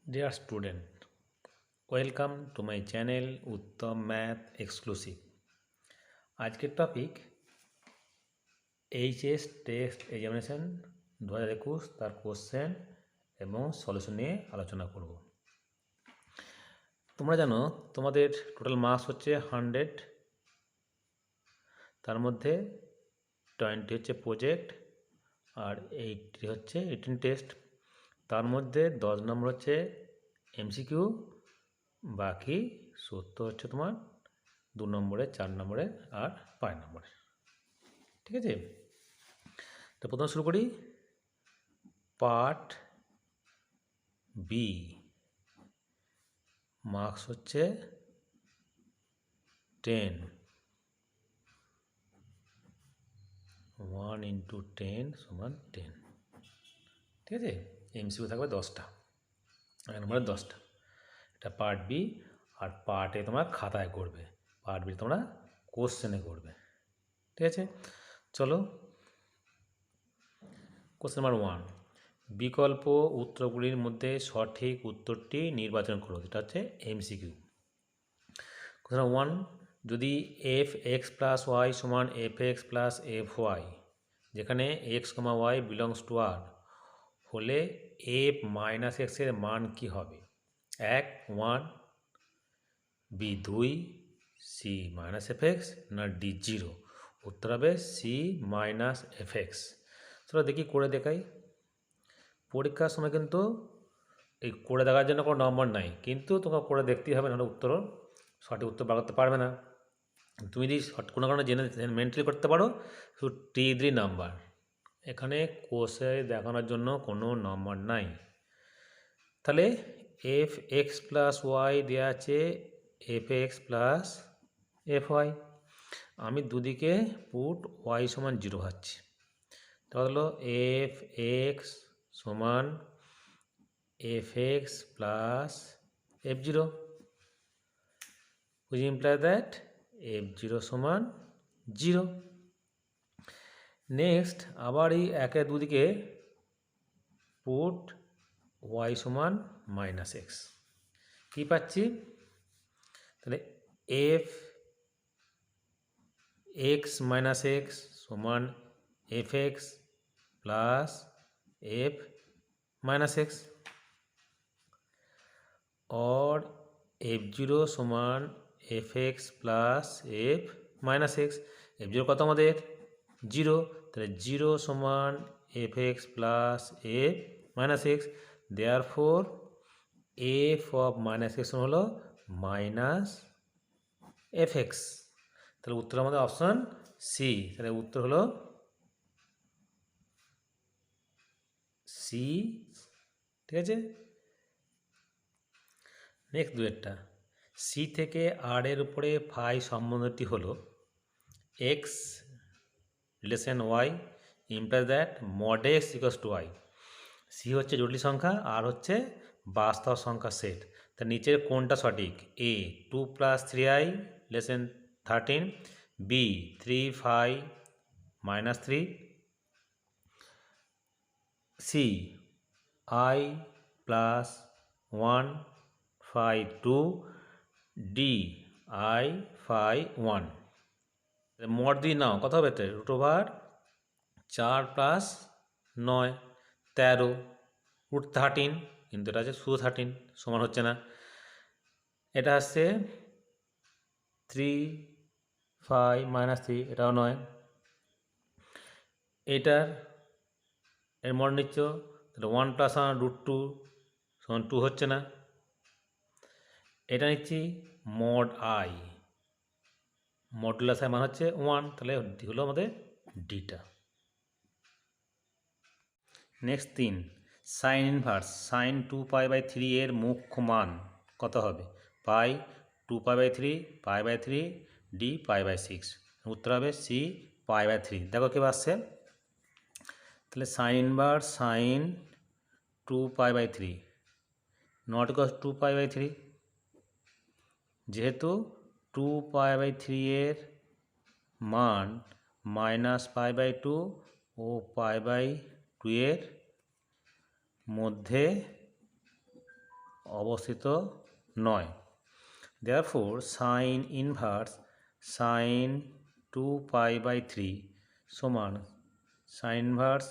Dear student, welcome to my channel Uttam math exclusive. আজকের topic HS test examination 2021 তার question এবং solution নিয়ে আলোচনা করব। তোমরা জানো তোমাদের টোটাল মার্কস হচ্ছে 100, তার মধ্যে 20 হচ্ছে প্রজেক্ট আর 80 হচ্ছে রিটেন টেস্ট। তার মধ্যে 10 নম্বর হচ্ছে এমসিকিউ, বাকি 70 হচ্ছে তোমার 2 নম্বরে, 4 নম্বরে আর 5 নম্বরে। ঠিক আছে, তো প্রথমে শুরু করি। পার্ট বি মার্কস হচ্ছে 10, 1 × 10 = 10। ঠিক আছে, এমসিকিউ থাকবে 10টা, এক নম্বরে 10টা। এটা পার্ট বি। আর পার্ট এ তোমরা খাতায় করবে, পার্ট বি তোমরা কোশ্চেনে করবে। ঠিক আছে, চলো। কোশ্চেন নাম্বার 1, বিকল্প উত্তরগুলির মধ্যে সঠিক উত্তরটি নির্বাচন করো। এটা হচ্ছে এমসিকিউ। কোশ্চেন নাম্বার 1, যদি এফ এক্স প্লাস ওয়াই সমান f x plus f y, যেখানে x comma y belongs to R হলে এফ মাইনাস এক্সের মান কী হবে? 1 1, B 2, C minus f x, না ডি 0? উত্তর হবে সি মাইনাস এফ এক্স। চলো দেখি করে দেখাই। পরীক্ষার সময় কিন্তু এই করে দেখার জন্য কোনো নম্বর নাই, কিন্তু তোমাকে করে দেখতেই হবে, নাহলে সঠিক উত্তর বার করতে পারবে না। তুমি যদি কোনো কারণে জেনে মেন্টালি করতে পারো, শুধু টি3 নাম্বার। এখানে কোষে দেখানোর জন্য কোনো নম্বর নাই। তাহলে এফ এক্স প্লাস ওয়াই দেওয়া আছে f x plus f y. আমি দুদিকে পুট ওয়াই সমান 0 ভাবছি। তাহলে হলো এফ এক্স সমান f x plus f 0, which implies that f 0 সমান 0। নেক্সট আবার এই একের দুদিকে পুট ওয়াই সমান মাইনাস এক্স। কী পাচ্ছি? তাহলে এফ এক্স মাইনাস এক্স সমান f x plus f minus x, और এফ 0 সমান f x plus f minus x. F 0 কত আমাদের? 0। তাহলে 0 সমান f x plus f minus x. Therefore f of minus x হলো মাইনাস এফ এক্স। তাহলে উত্তর আমাদের অপশান সি। তাহলে উত্তর হলো সি। ঠিক আছে, নেক্সট দুয়েরটা। সি থেকে আর এর উপরে ফাই সম্বন্ধটি হলো x relation y implies that mod x equals to y. C হচ্ছে জটিল সংখ্যা, আর হচ্ছে বাস্তব সংখ্যা সেট। তার নিচের কোনটা সঠিক? A 2 + 3i less than 13, B 3 5 - 3, C i + 1 5 2, D i 5 1। Mod দিয়ে নাও, কত হবে? √4 + 9 13, √13, কিন্তু এটা আছে শুধু 13, সমান হচ্ছে না। এটা আসছে 3 5 - 3, এটাও নয়। এটার এর মড নিচ্ছ, তাহলে 1 + 1 √2 সমান 2 হচ্ছে না। এটা নিচ্ছি মড আই, মডুলাস আই মান হচ্ছে 1, তাহলে হলো আমাদের ডিটা। নেক্সট 3, সাইন ইনভার্স সাইন 2π/3 এর মুখ্য মান কত হবে? Pi 2π/3, π/3, D π/6। উত্তর হবে সি π/3। দেখো কী আসছে, তাহলে sine inverse sine 2π/3 not equal 2π/3, যেহেতু 2π/3 এর মান -π/2 ও π/2 এর মধ্যে অবস্থিত নয়। দেয়ারফোর সাইন ইনভার্স সাইন 2π/3 সমান sine inverse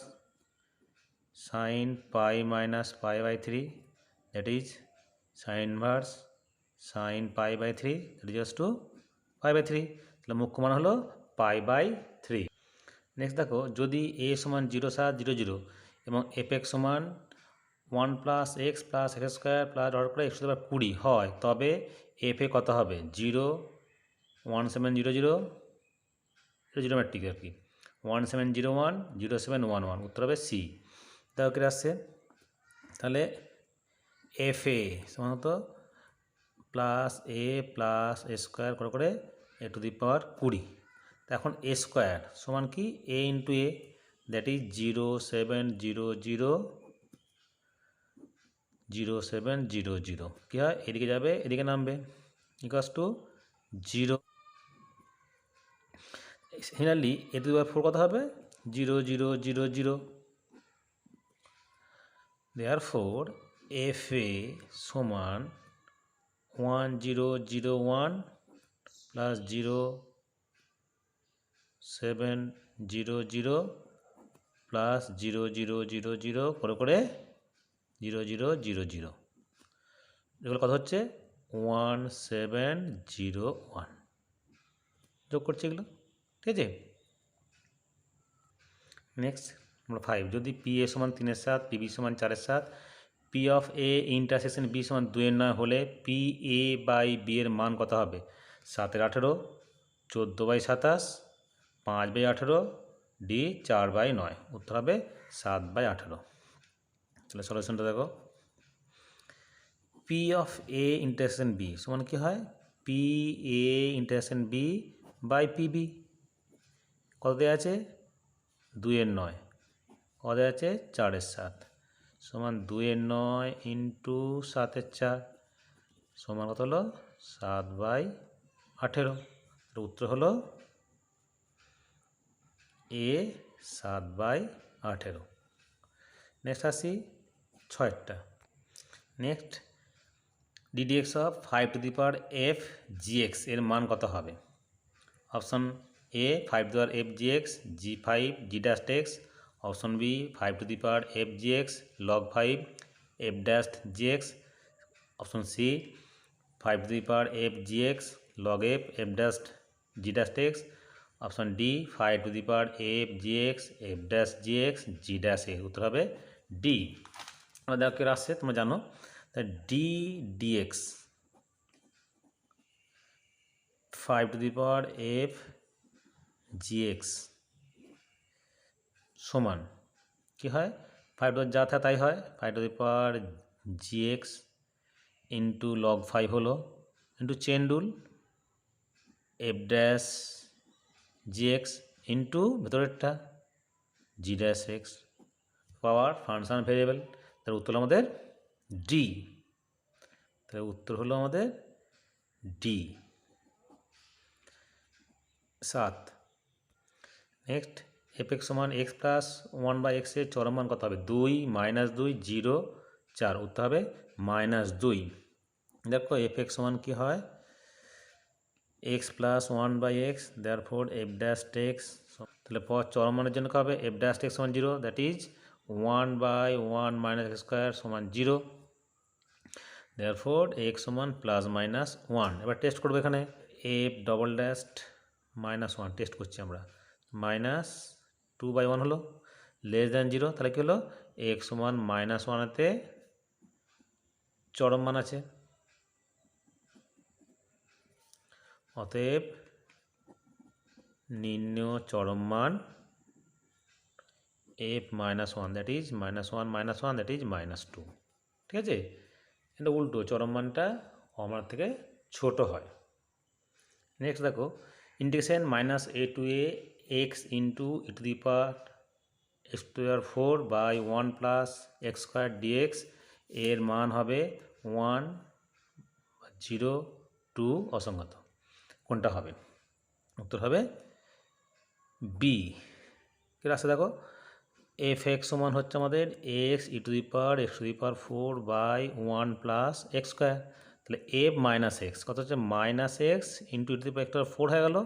sine pi minus π/3 that is sine inverse sine π/3 that is to π/3। তাহলে মুখ্য মান হলো π/3। নেক্সট দেখো, যদি a সমান 0, 7, 0, 0 এবং f(x) সমান 1 + x + x² + x⁻20 হয়, তবে f কত হবে? 0, 1, 7, 0, 0, জিরোমেট্রিক আর কি, 1, 7, 0, 1, 0, 7, 1, 1, উত্তর হবে সি। দেখো কি আসছে, তাহলে fa সমান হতো +a + a² করে a⁻20। এখন a² সমান কি? a × a, that is 0, 7, 0, 0, 0, 7, 0, 0। কী হয়? এদিকে যাবে, এদিকে নামবে, = 0। সিমিলারলি a⁴ কত হবে? 0, 0, 0, 0। দেয়ারফোর fa সমান 1, 0, 0, 1 + 0, 7, 0, 0 + 0, 0, 0, 0 করে 0, 0, 0, 0। এগুলো কত হচ্ছে? 1, 7, 0, 1 যোগ করছি এগুলো, ঠিক আছে। নেক্সট নম্বর 5, যদি PA সমান 3/7, PB সমান 4/7, P of A intersection B সমান 2/9 হলে PA/B এর মান কত হবে? 7/18, 14/27, 5/18, D 4/9। উত্তর হবে 7/18। তাহলে সলিউশনটা দেখো, P of A intersection B সমান কি হয়? PA intersection B/PB। কত দেওয়া আছে? 2/9। কত দেওয়া আছে? 4/7 সমান 2/9 × 7/4 সমান কত হলো? 7/18। উত্তর হলো A 7/18। নেক্সট আসি 6টা। Next ddx of 5^f gx এর মান কত হবে? Option A 5^f gx g5 g'(x), option B 5^f gx log 5 f' gx, option C 5^f gx log f f' g'(x), option D 5^f gx f' gx g'(a)। উত্তর হবে D। আমরা দেখো কি আসছে তোমরা জানো, তাই D dx 5^f gx সমান কি হয়? 5 যা থাকে তাই হয়, 5^f gx ইন্টু log 5 হলো into chain rule f' gx into ভেতরেরটা g'(x) পাওয়ার ফাংশন ভেরিয়েবল। তার উত্তর আমাদের ডি। তাহলে উত্তর হলো আমাদের ডি। 7। নেক্সট f(x) সমান x + 1/x এর চরম মান কত হবে? 2, -2, 0, 4। উত্তর হবে -2। দেখো f(x) সমান কি হয়? x + 1/x, দেয়ারফোর f'(x) তাহলে চরম মানের জন্য কী হবে? f'(x) সমান 0, দ্যাট ইজ 1/1 - x² সমান 0। দেয়ারফোর x সমান +-1। এবার টেস্ট করবো এখানে f'(-1) টেস্ট করছি আমরা, -2/1 হলো, <0 তাহলে কী হলো? x সমান -1-তে চরম মান আছে, অতএব নির্ণেয় চরম মান f-1, that is -1 - 1, that is -2। ঠিক আছে, এটা উল্টো, চরম মানটা অমার থেকে ছোট হয়। নেক্সট দেখো, integration -a to a x into e⁴/1 + x² dx এর মান হবে 1, 0, 2 অসংখ্যাত। কোনটা হবে? উত্তর হবে বি। কি রাস্তা দেখো, এফ এক্স সমান হচ্ছে আমাদের x e to the power x to the power 4/1 plus x square. তাহলে এফ মাইনাস এক্স কত হচ্ছে minus x into e to the power একটা 4 হয়ে গেল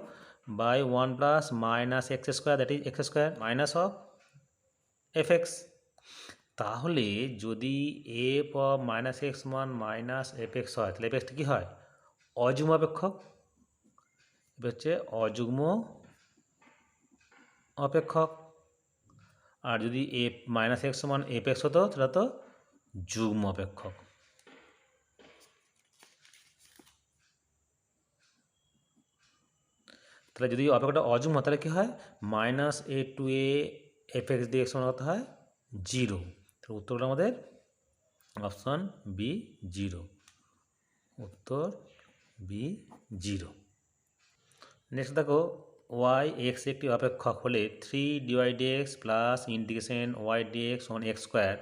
by 1 plus minus x square, that is x square minus of f x. তাহলে যদি f of minus x মান minus f x হয় তাহলে এফ এক্সটা কী হয়? অযুগ্ম অপেক্ষক। এটা হচ্ছে অযুগ্ম অপেক্ষক। আর যদি এফ মাইনাস এক্স সমান এফ এক্স হতো সেটা তো যুগ্ম অপেক্ষক। তাহলে যদি অপেক্ষকটা অযুগ্ম তাহলে কী হয়? Minus a to a f x d x সমান কত হয়? 0। তাহলে উত্তরটা আমাদের অপশান বি 0। উত্তর বি 0। নেক্সট দেখো ওয়াই এক্স একটি অপেক্ষক হলে 3 dx plus integration y dx সমান এক্স স্কোয়ার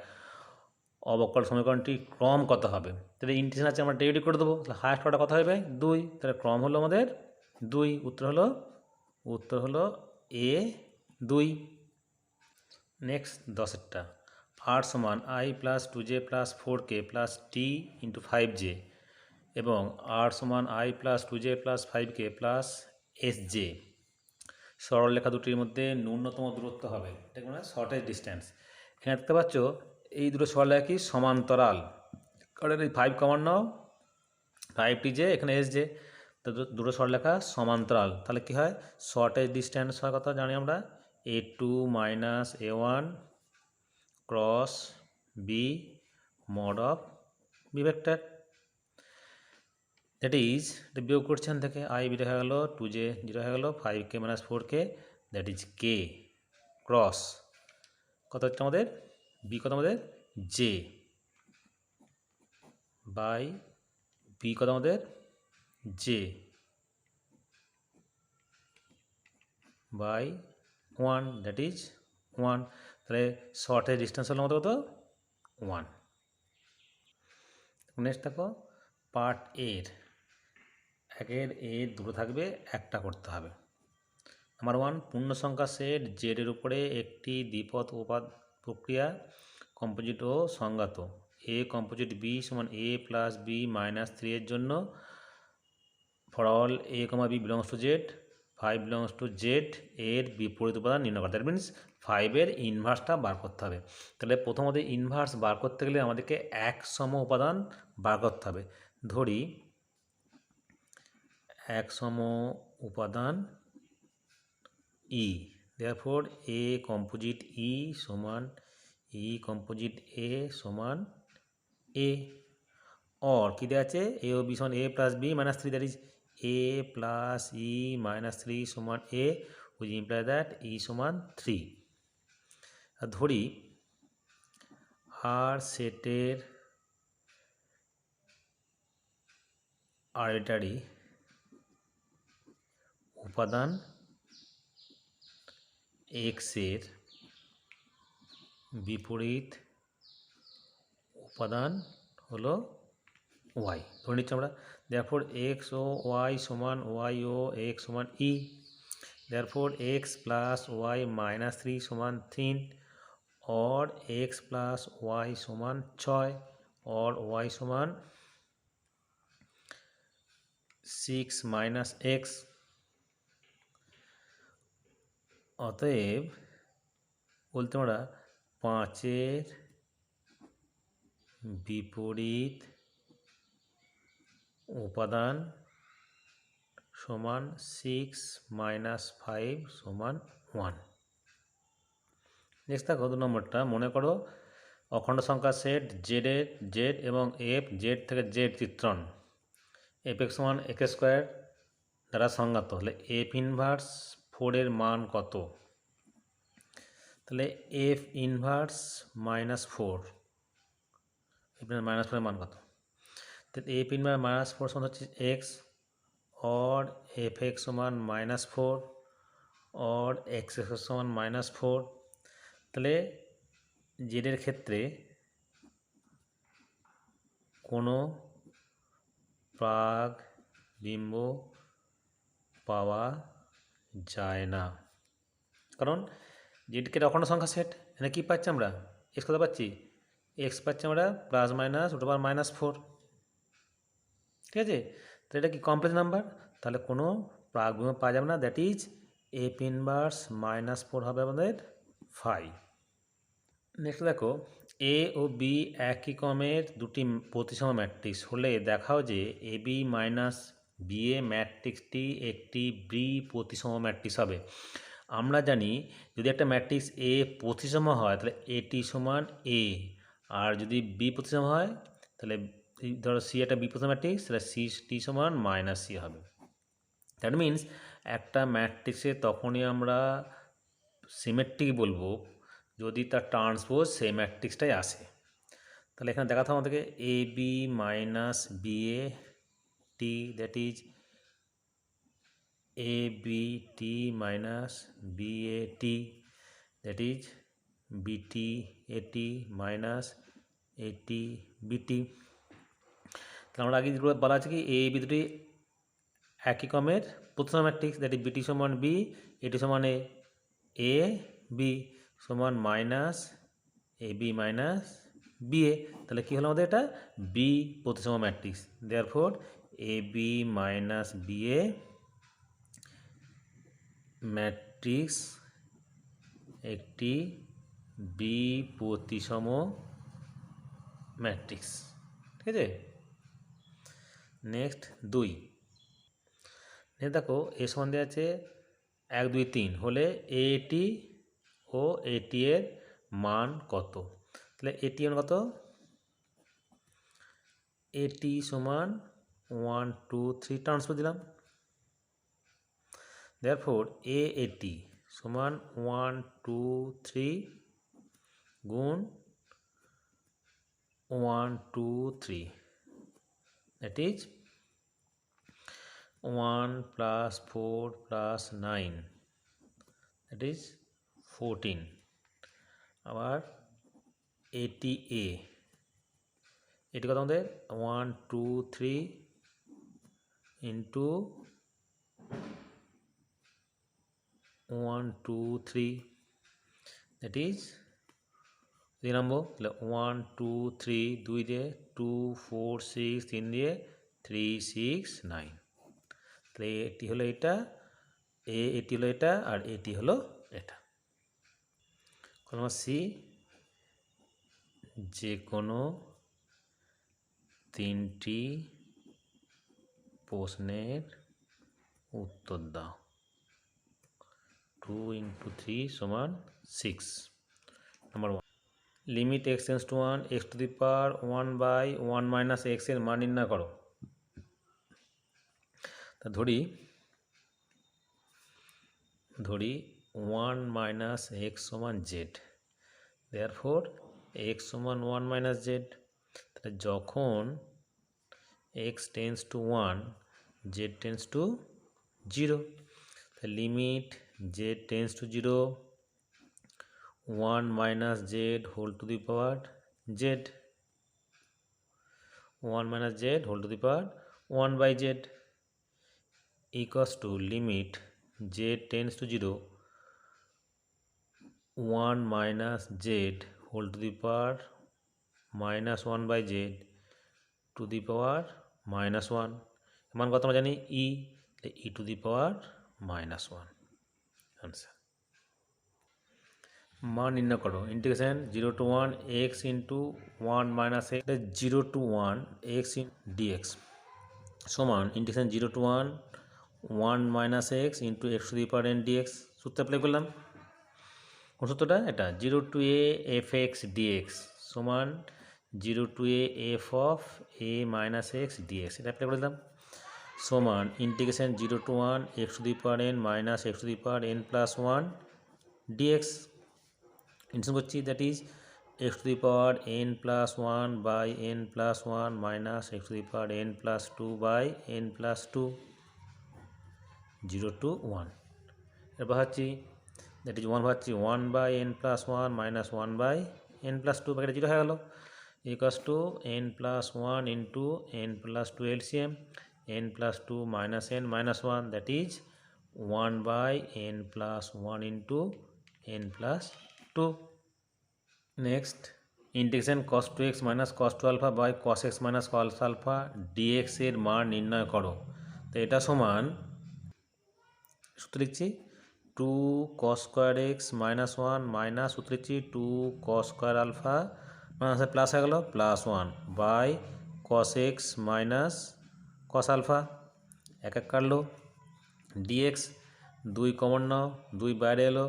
অবকল সমীকরণটি ক্রম কত হবে? তাহলে ইন্টিগ্রেশন আছে আমরা ডেরিভেটিভ করে দেবো। তাহলে হায়েস্ট অর্ডার কত হবে? 2। তাহলে ক্রম হলো আমাদের 2। উত্তর হলো এ 2। নেক্সট 10এরটা আর সমান I plus 2j plus 4k plus T into 5j এবং আর সমান I plus 2j plus 5k plus sj সরলরেখা দুটির মধ্যে ন্যূনতম দূরত্ব হবে, এটা মানে শর্টেজ ডিস্ট্যান্স। এখানে দেখতে পাচ্ছ এই দুটো সরলরেখা কি সমান্তরাল, কারণ এই 5 কমন নাও 5tj এখানে sj, তো দুটো সরলরেখা সমান্তরাল। তাহলে কি হয়? শর্টেজ ডিস্ট্যান্স হয় কথা জানি আমরা a2 minus a1 cross B mod of B vector, that is বিয়োগ করছেন থেকে আই বি দেখা গেল 2j 0 হয়ে গেল 5k minus 4k that is K cross কত হচ্ছে আমাদের বি কত আমাদের জে বাই বি কত আমাদের জে বাই 1 দ্যাট ইজ 1। তাহলে শর্টেজ ডিস্টেন্স হলো আমাদের কত 1। নেক্সট দেখো পার্ট এর দুটো থাকবে, একটা করতে হবে। নাম্বার 1 পূর্ণ সংখ্যা সেট জেড এর উপরে একটি দ্বিপদ উপাদ প্রক্রিয়া কম্পোজিট ও সংজ্ঞাত এ কম্পোজিট বি সমান এ প্লাস বি মাইনাস 3 এর জন্য for all a comma b belongs to Z 5 belongs to Z এর বিপরীত উপাদান নির্ণয় করতে, দ্যাট মিনস 5-এর ইনভার্সটা বার করতে হবে। তাহলে প্রথমত ইনভার্স বার করতে গেলে আমাদেরকে এক সম উপাদান বার করতে হবে। ধরি এক সম উপাদান ই, therefore এ কম্পোজিট ই সমান ই কম্পোজিট এ সমান এ, और কী দেওয়া আছে এ ও বি সমান a plus b minus 3 that is a plus e minus 3 সমান a which imply that e সমান 3। আর ধরি আর সেটের আরবিট্রারি উপাদান এক্সের বিপরীত উপাদান হলো ওয়াই ধরে নিচ্ছি আমরা। therefore এক্স ও ওয়াই সমান ওয়াই ও এক্স সমান e, therefore x plus y minus 3 সমান 3 और एक्स प्लस वाई समान 6 और वाई समान 6 माइनस एक्स। অতএব বলতে আমরা 5-এর বিপরীত উপাদান সমান 6 মাইনাস 5 সমান 1। নেক্সট দেখো 2 নম্বরটা, মনে করো অখণ্ড সংখ্যা সেট জেড এবং এফ জেড থেকে জেড চিত্রণ এফ এক্স সমান এক্স স্কোয়ার দ্বারা সংজ্ঞাত হলে এফ ইনভার্স 4-এর মান কত? তাহলে এফ ইনভার্স -4, এফ -4-এর মান কত? তাহলে এফ ইনভার্স -4 সমান হচ্ছে এক্স और एफ एक्स समान -4 और एक्स एक्स समान -4। তাহলে জেডের ক্ষেত্রে কোনো প্রাক বিম্ব পাওয়া যায় না, কারণ জেডকে অখণ্ড সংখ্যা সেট এখানে কী পাচ্ছি আমরা, এক্স কত পাচ্ছি, এক্স পাচ্ছি আমরা প্লাস মাইনাস √-4, ঠিক আছে। তো এটা কি কমপ্লেক্স নাম্বার, তাহলে কোনো প্রাকবিভাজ্য পাওয়া যাবে না, দ্যাট ইজ এফ ইনভার্স -4 হবে আমাদের 5। নেক্সট দেখো, এ ও বি একই ক্রমের দুটি প্রতিসম ম্যাট্রিক্স হলে দেখাও যে এ বি মাইনাস বি এ ম্যাট্রিক্সটি একটি বি প্রতিসম ম্যাট্রিক্স হবে। আমরা জানি যদি একটা ম্যাট্রিক্স এ প্রতিসম হয় তাহলে এটি সমান এ, আর যদি বি প্রতিসম হয় তাহলে ধরো সি একটা বি প্রতিসম ম্যাট্রিক্স, তাহলে সি টি সমান -সি হবে। দ্যাট মিন্স একটা ম্যাট্রিক্সে তখনই আমরা সিমেট্রিক বলবো যদি তার ট্রান্সপোজ সেই ম্যাট্রিক্সটাই আসে। তাহলে এখানে দেখাতে হবে আমাদেরকে A B minus B A T, that is A B T minus B A T, that is B T A T minus A T B T. তাহলে আমরা আগে যেগুলো বলা আছে কি এ বি দুটি একই ক্রমের প্রতিসম ম্যাট্রিক্স, দ্যাট ইজ বিটি সমান বি, এটি সমান এ বি সমান মাইনাস এ বি মাইনাস বি এ। তাহলে কী হলো আমাদের এটা বি প্রতিসম ম্যাট্রিক্স, দেয়ারফর এ বি মাইনাস বি এ ম্যাট্রিক্স একটি বি প্রতিসম ম্যাট্রিক্স, ঠিক আছে। নেক্সট 2, দেখো এ সমান দেওয়া আছে 1 2 3 হলে এটি ও এটি এর মান কত। তাহলে এটি এর কত, এটি সমান 1 2 3 ট্রান্সফার দিলাম, দেয়ারফর এ এটি সমান 1 2 3 গুণ 1 2 3, দ্যাট ইজ 1 + 4 + 9, দ্যাট ইজ 14। আবার এটি এটি কত আমাদের 1 2 3 ইন্টু 1 2 3, দ্যাট ইজ 3 নম্বর। তাহলে 1 2 3 2 দিয়ে 2 4 6 3 দিয়ে 3 6 9, তাহলে এটি হলো এটা, এটি হলো এটা, আর এটি হলো এটা। নম্বর সি, যে কোনো 3টি প্রশ্নের উত্তর দাও। 2 × 3 = 6। Number 1, limit x tends to 1 x⁴1/1 - x এর মান নির্ণয় করো। তা ধরি 1 - x = z, therefore x = 1 - z। তাহলে যখন x tends to 1 z tends to 0, তাহলে limit z tends to 0 1 - z whole to the power z, 1 - z whole to the power 1/z equals to limit z tends to 0 1 - z whole to the power -1/z to the power -1। মান কত আমরা জানি ই, ই to the power -1। Answer. মান নির্ণয় করো। Integration 0 to 1 x into 1 - x 0 to 1 x dx সমান integration 0 to 1 1 - x into x to the power n dx। সূত্র apply করলাম, কোন সূত্রটা, এটা 0 to a f(x) dx সমান 0 to a f of a - x dx, এটা অ্যাপ্লাই করে দিলাম, সমান integration 0 to 1 x to the power n minus x to the power n plus 1 dx integration করছি, that is x to the power n plus 1 by n plus 1 minus x to the power n plus 2 by n plus 2, 0 to 1 এর বাহাচ্ছি, that is 1 বাহাচ্ছি 1 by n plus 1 minus 1 by n plus 2, বাকিটা 0 হয়ে গেল, equals to n plus 1 into n plus 2 LCM, n plus 2 minus n minus 1, that is 1 by n plus 1 into n plus 2। Next integration cos 2x minus cos 2 alpha by cos x minus cos alpha dx এর মান নির্ণয় করো। তো এটা সমান সূত্র লিখছি 2 cos square x minus 1 minus সূত্র লিখছি 2 cos square alpha minus plus হয়ে গেল plus 1 by cos x minus cos alpha এক এক কাটলো dx 2 কমন নাও 2 বাইরে এলো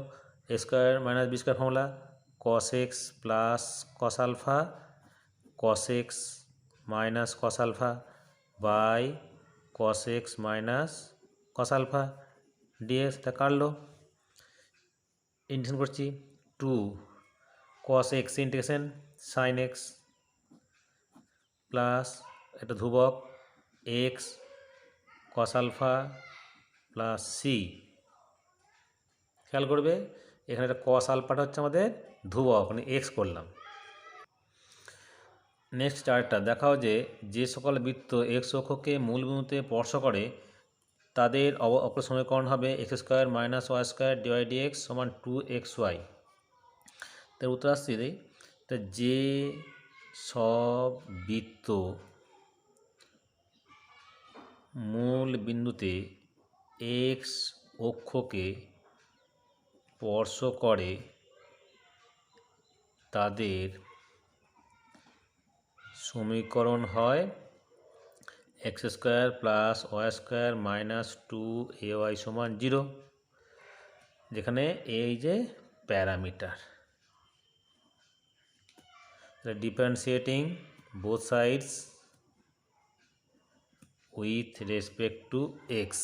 a square minus b square formula cos x plus cos alpha cos x minus cos alpha by cos x minus cos alpha dx টা কাটলো integration করছি 2 cos x integration sin x plus এটা ধ্রুবক x cos alpha plus C খেয়াল করবে এখানে একটা cos আলফাটা হচ্ছে আমাদের ধ্রুবক মানে এক্স করলাম। নেক্সট চার্টটা দেখাও যে সকল বৃত্ত এক্স অক্ষকে মূল বিন্দুতে স্পর্শ করে তাদের অপর সমীকরণ হবে x square minus y square dy dx সমান 2xy। তার উত্তর আসছে তা যে সব বৃত্ত মূল বিন্দুতে এক্স অক্ষকে স্পর্শ করে তাদের সমীকরণ হয় x square plus y square minus 2ay সমান 0, যেখানে এই যে parameter. Differentiating both sides with respect to x,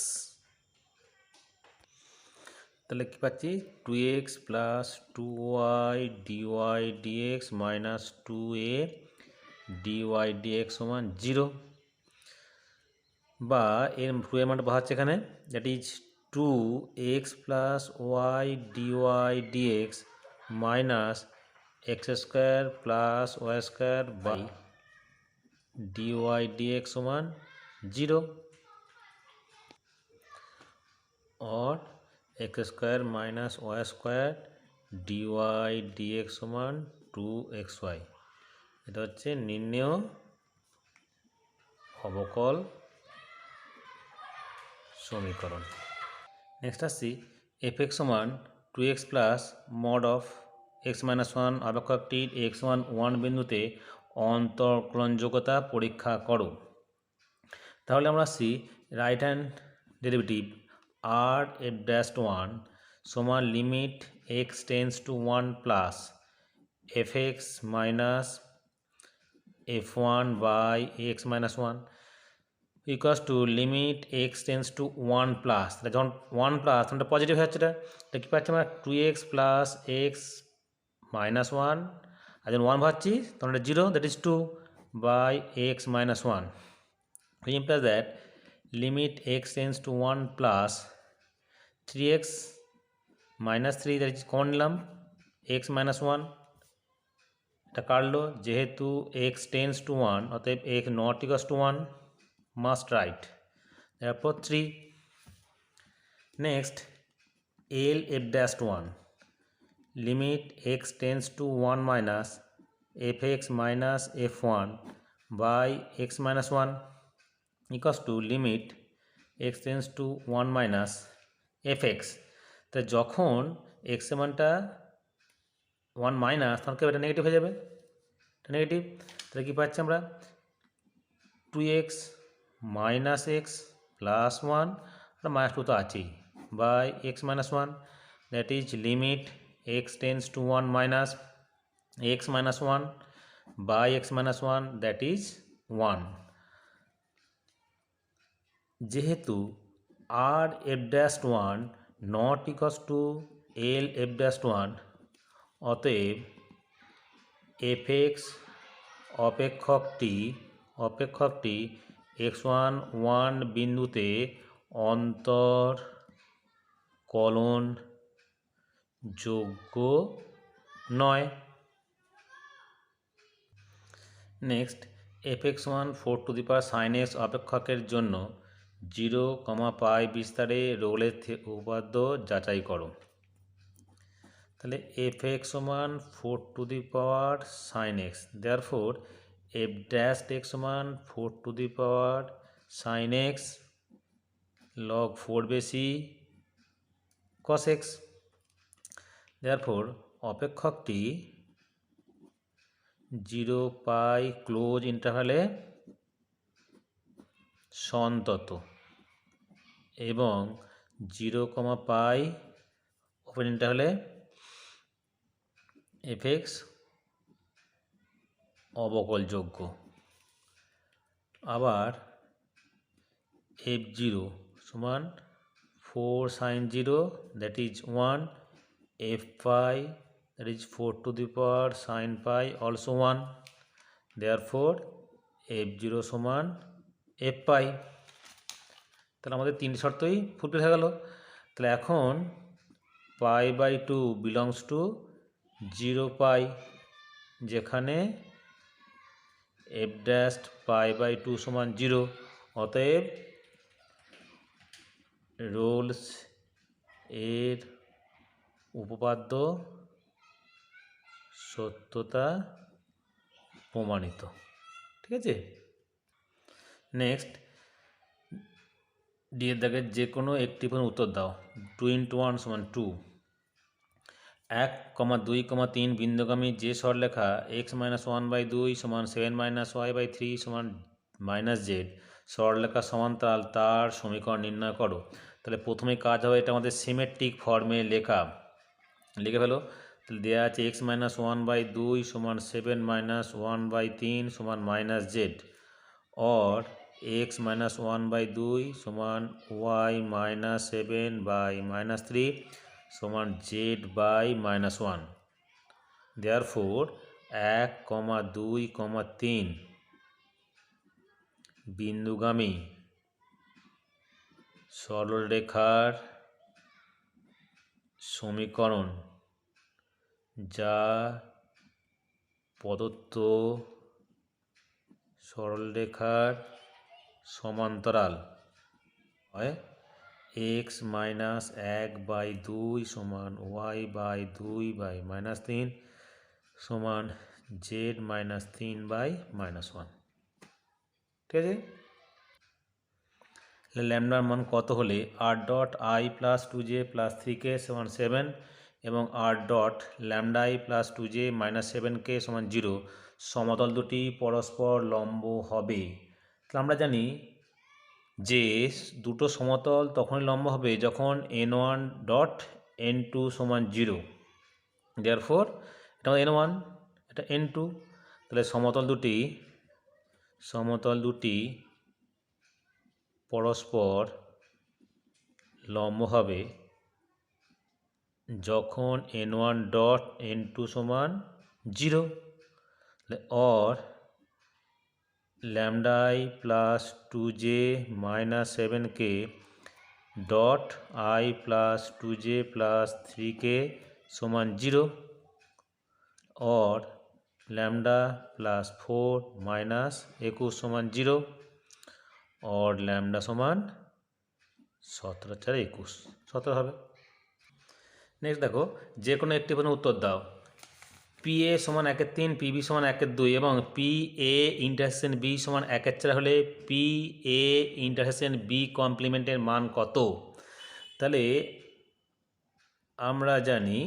তাহলে কী পাচ্ছি 2x প্লাস 2y dy dx minus 2a dy dx সমান 0, বা এর টু মানটা বাহাচ্ছে এখানে, that is 2x plus y dy dx minus x square plus y square by dy dx সমান 0, और x square minus y square dy dx সমান 2xy। এটা হচ্ছে নির্ণেয় অবকল সমীকরণ। নেক্সট আসছি এফ এক্স সমান 2x plus mod of x minus 1 অপেক্ষকটির x 1 বিন্দুতে অন্তর্গ্রহণযোগ্যতা পরীক্ষা করো। তাহলে আমরা আসছি right hand derivative R f dash 1 সমান limit x tends to 1 plus f x minus f 1 by x minus 1 equals to limit x tends to 1 plus, যখন 1 প্লাস তখন পজিটিভ হয়ে যাচ্ছে, এটা কী পাচ্ছি আমরা 2x প্লাস এক্স মাইনাস 1, আর যখন 1 ভাবছি তখন এটা 0, that is 2 by x minus 1, which implies that limit x tends to 1 plus 3x minus 3, that is common নিলাম x minus 1, এটা কাটলো যেহেতু x tends to 1 অতএব x not equals to 1 must write, therefore 3. next l f dash 1 limit x tends to 1 minus fx minus f1 by x minus 1 equals to limit x tends to 1 minus fx, তো যখন x এর মানটা 1 minus তখন কি এটা negative হয়ে যাবে, এটা নেগেটিভ, তাহলে কী পাচ্ছি আমরা 2x মাইনাস এক্স প্লাস 1 আর মাইনাস 2 তো আছেই by x minus 1, that is limit x tends to 1 minus x minus 1 by x minus 1, that is 1। যেহেতু R f dash 1 not equals to L f dash 1, অতএব F x অপেক্ষকটি x1 বিন্দুতে অন্তর্কলন যোগ্য নয়। Next fx1 4 two the power sin x অপেক্ষকের জন্য 0, পাই বিস্তারে রোলের উপপাদ্য যাচাই করো। তাহলে এফ এক্স সমান 4 sin x, therefore F dash x সমান 4 sin x log 4 বেশি cos x, দেয়ারফোর অপেক্ষকটি 0 ক্লোজ ইন্টারভ্যালে সন্তত এবং 0, ওপেন ইন্টারভ্যালে এফ এক্স অবকলযোগ্য। আবার f0 সমান 4 sin 0 that is 1, f pi that is 4 sin pi also 1, therefore f0 সমান f pi। তাহলে আমাদের তিন শর্তই fulfil হয়ে গেল। তাহলে এখন pi/2 belongs to 0 যেখানে f dash pi/2 সমান 0, অতএব রোলস এর উপপাদ্য সত্যতা প্রমাণিত। ঠিক আছে, নেক্সট ডি এর দাগের যে কোনো একটি উত্তর দাও। 2 × 1 সমান 2, 1, 2, 3 বিন্দুগামী যে সরলরেখা x-1/2 সমান 7 - y/3 সমান -z সরলরেখা সমান্তরাল তার সমীকরণ নির্ণয় করো। তাহলে প্রথমে কাজ হবে এটা আমাদের সিমেট্রিক ফর্মে লিখে ফেলো। তাহলে দেওয়া আছে x-1/2 সমান 7 - 1/3 সমান -z, or x-1/2 সমান y - 7/-3 সমান z/-1। দেয়ারফোর 1, 2, 3 বিন্দুগামী সরলরেখার সমীকরণ যা প্রদত্ত সরলরেখার সমান্তরাল হয় x-1/2 সমান y/2/-3 সমান z-3/-1। ঠিক আছে, ল্যামডার মান কত হলে r.i + 2j + 3k সমান 7 এবং r.λi + 2j - 7k সমান 0 সমতল দুটি পরস্পর লম্ব হবে। তাহলে আমরা জানি যে দুটো সমতল তখনই লম্ব হবে যখন n1.n2 সমান 0, দেয়ারফোর এটা n1 এটা n2। তাহলে সমতল দুটি পরস্পর লম্ব হবে যখন n1.n2 সমান 0, or λi + 2j - 7k dot i + 2j + 3k সমান 0, or λ + 4 - 21 সমান 0, or λ সমান 17 × 4 = 21, 17 হবে। নেক্সট দেখো যে কোনো একটি উত্তর দাও। PA সমান 1/3, PB সমান 1/2 এবং PA ইন্টারসেকশন B সমান 1/4 হলে PA ইন্টারসেকশন B কমপ্লিমেন্টের মান কত? তাহলে আমরা জানি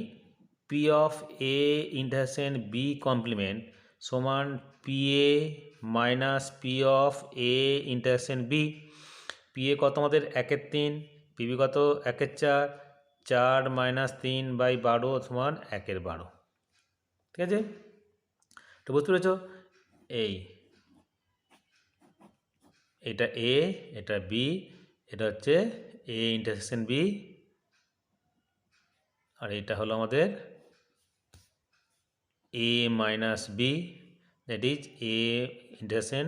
P of A intersection B complement সমান PA minus P of A intersection B। PA কত আমাদের 1/3, PB কত 1/4, 4 - 3/12 সমান 1/12। ঠিক আছে, তো বুঝতে পেরেছ? এটা A, এটা B, এটা হচ্ছে A ইন্টারসেকশন B, আর এটা হলো আমাদের A minus B, that is A intersection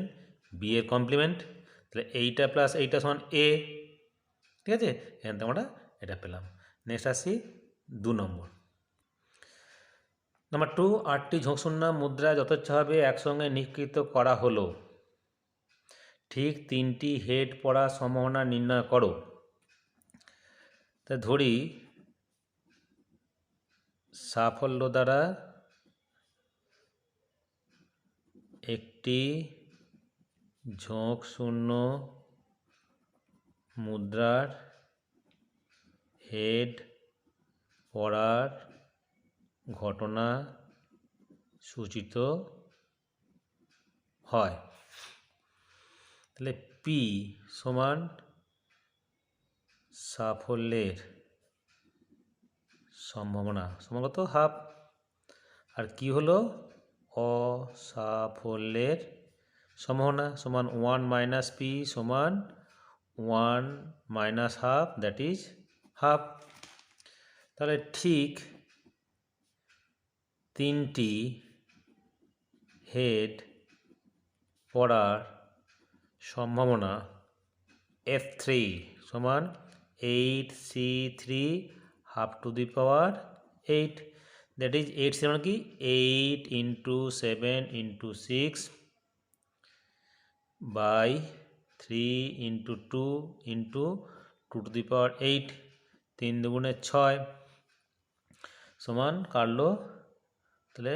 B এর কমপ্লিমেন্ট। তাহলে এইটা প্লাস এইটা সমান A। ঠিক আছে, এখান থেকে আমরা এটা পেলাম। নেক্সট আসি 2 নম্বর। নাম্বার 2, 8টি ঝোঁকশূন্য মুদ্রা যথেচ্ছভাবে একসঙ্গে নিষ্কৃত করা হলো। ঠিক 3টি হেড পড়ার সম্ভাবনা নির্ণয় করো। তা ধরি সাফল্য দ্বারা একটি ঝোঁকশূন্য মুদ্রার হেড পড়ার ঘটনা সূচিত হয়। তাহলে পি সমান সাফল্যের সম্ভাবনা সমান কত? হাফ। আর কি হলো? অসাফল্যের সম্ভাবনা সমান 1 মাইনাস পি সমান 1 minus half, that is half. তাহলে ঠিক তিনটি হেড পড়ার সম্ভাবনা F3 সমান 8C3 half to the power 8, that is 8 সমান কি 8 into 7 into 6 by 3 into 2 into 2 to the power 8, 3 দুগুণে 6 সমান কাটলো তাহলে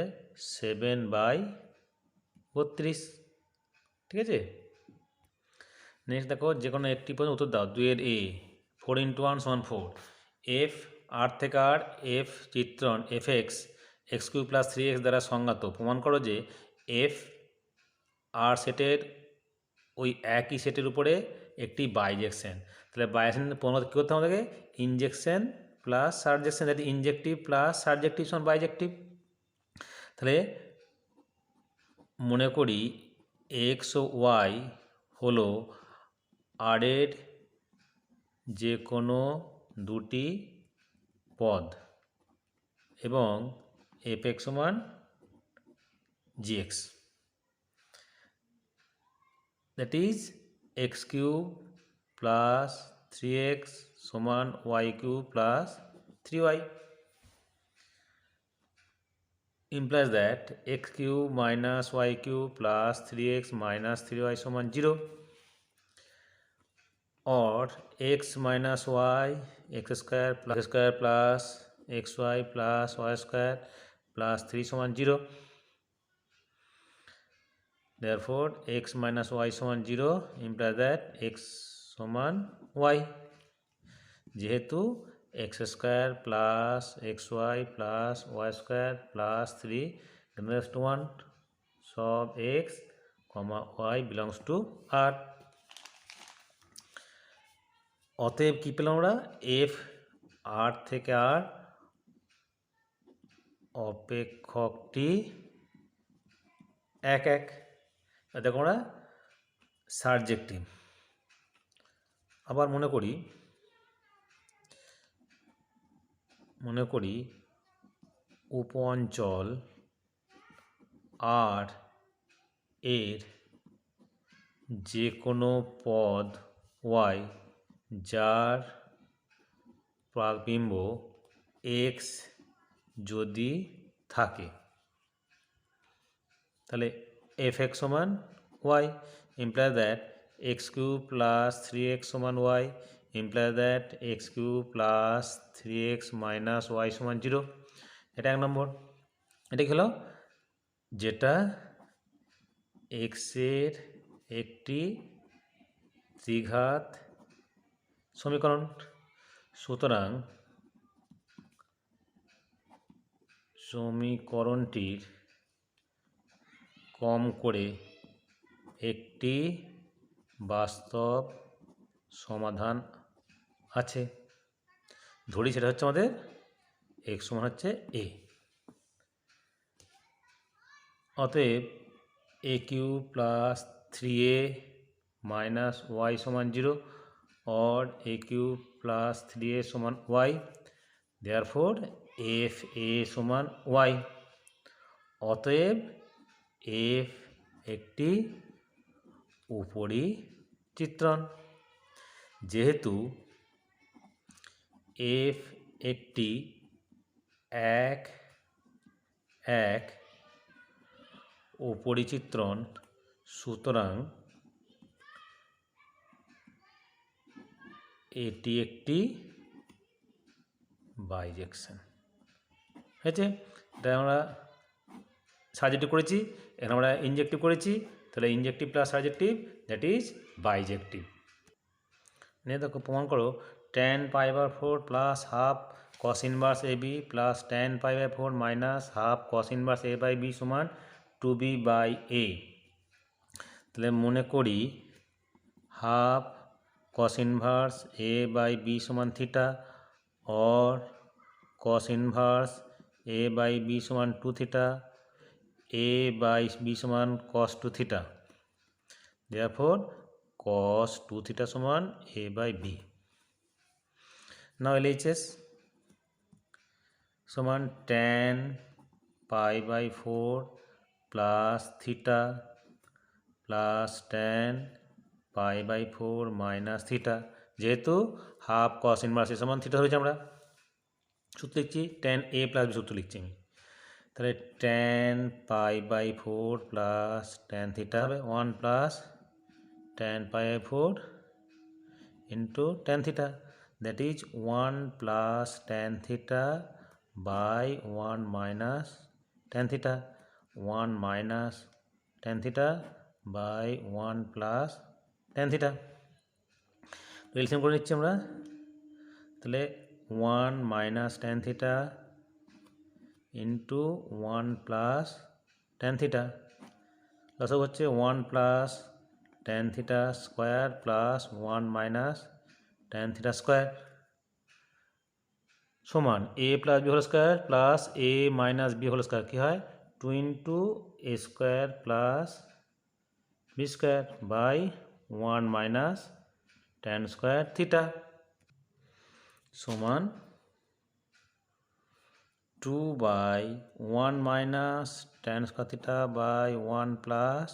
7/32। ঠিক আছে। নেক্সট দেখো যে কোনো একটি প্রশ্ন উত্তর দাও। 2 এর এ 4 ইন্টু 1 সমান 4। এফ আর থেকে আর এফ চিত্রণ f x cube plus 3x দ্বারা সংজ্ঞাত। প্রমাণ করো যে এফ আর সেটের ওই একই সেটের উপরে একটি বাইজেকশন। তাহলে বাইজেকশন প্রমাণ কী করতে আমাদেরকে? ইনজেকশন প্লাস সাবজেকশন, যাতে ইনজেক্টিভ প্লাস সাবজেক্টিভ সমান বাইজেক্টিভ। তাহলে মনে করি এক্স ও ওয়াই হলো আরের যে কোনো দুটি পদ এবং এফ এক্স সমান g x, that is x cube plus 3x সমান y cube plus 3y, implies that x cube minus y cube plus 3x minus 3y সমান 0, or x minus y x square plus xy plus y square plus 3 সমান 0, therefore x minus y সমান 0 implies that x সমান y, যেহেতু x square plus x y plus y square plus 3 > 1 সব x comma y belongs to R. অতএব কী পেলাম আমরা? F R থেকে আর অপেক্ষকটি এক এক। দেখো আমরা সাবজেক্টিভ। আবার মনে করি উপ অঞ্চল আর এর যে কোনো পদ ওয়াই যার প্রাকবিম্ব এক্স যদি থাকে, তাহলে এফ এক্স সমান Y, imply that x cube plus 3x সমান Y, imply that x cube plus 3x minus y সমান 0। এটা 1 নম্বর। এটা কি হলো? যেটা এক্সের একটি দ্বিঘাত সমীকরণ। সুতরাং সমীকরণটির কম করে একটি বাস্তব সমাধান আছে। ধরি সেটা হচ্ছে আমাদের এক্স সমান হচ্ছে এ। অতএব a cube plus 3a minus y সমান 0 और ए কিউ প্লাস 3a সমান ওয়াই, দেয়ারফোর এফ এ সমান ওয়াই। অতএব এফ একটি উপরি চিত্রণ। যেহেতু এফ একটি এক এক উপরি চিত্রণ, সুতরাং এটি একটি বাইজেকশন। হয়েছে? এটা আমরা সার্জেক্টিভ করেছি, এখানে আমরা ইনজেক্টিভ করেছি, তাহলে injective plus surjective that is bijective. নিয়ে দেখো প্রমাণ করো tan π/4 plus half cos inverse A B plus tan π/4 minus half cos inverse A by B সমান 2b/a। তাহলে মনে করি half cos inverse A by B সমান থিটা और cos inverse A by B সমান 2 থিটা, a বাই বি সমান cos 2 theta, therefore cos 2 theta সমান a by B. Now LHS সমান tan π/4 প্লাস থিটা প্লাস tan π/4 মাইনাস থিটা, যেহেতু half cos inverse a সমান theta হয়েছে আমরা সূত্র লিখছি tan a প্লাস বি সূত্র লিখছি আমি। তাহলে tan π/4 প্লাস tan থিটা হবে 1 plus tan π/4 into tan theta, that is 1 plus tan theta by 1 minus tan theta, 1 minus tan theta by 1 plus tan theta. তো এলসিএম করে নিচ্ছি আমরা, তাহলে 1 minus tan theta into 1 plus tan theta, লসক হচ্ছে 1 plus tan theta square plus 1 minus tan theta square সমান a plus b whole square plus a minus b whole square কী হয় 2 into a square plus b square by 1 minus tan square theta সমান 2 by 1 minus tan square theta by 1 plus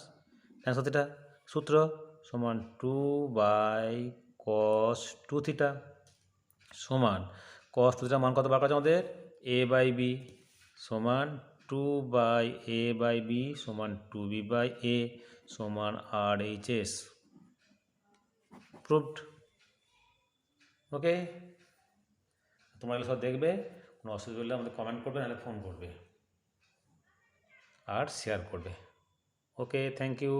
tan square theta, সূত্র সমান 2 by cos 2 theta সমান cos 2 theta মান কত বার করা আছে আমাদের a বাই বি সমান 2 বাই a বাই বি সমান 2b বাই a সমান RHS প্রুভড। ওকে, তোমরা এগুলো সব দেখবে, কোনো অসুবিধা হলে আমাদের কমেন্ট করবে, নাহলে ফোন করবে আর শেয়ার করবে। ওকে, থ্যাংক ইউ।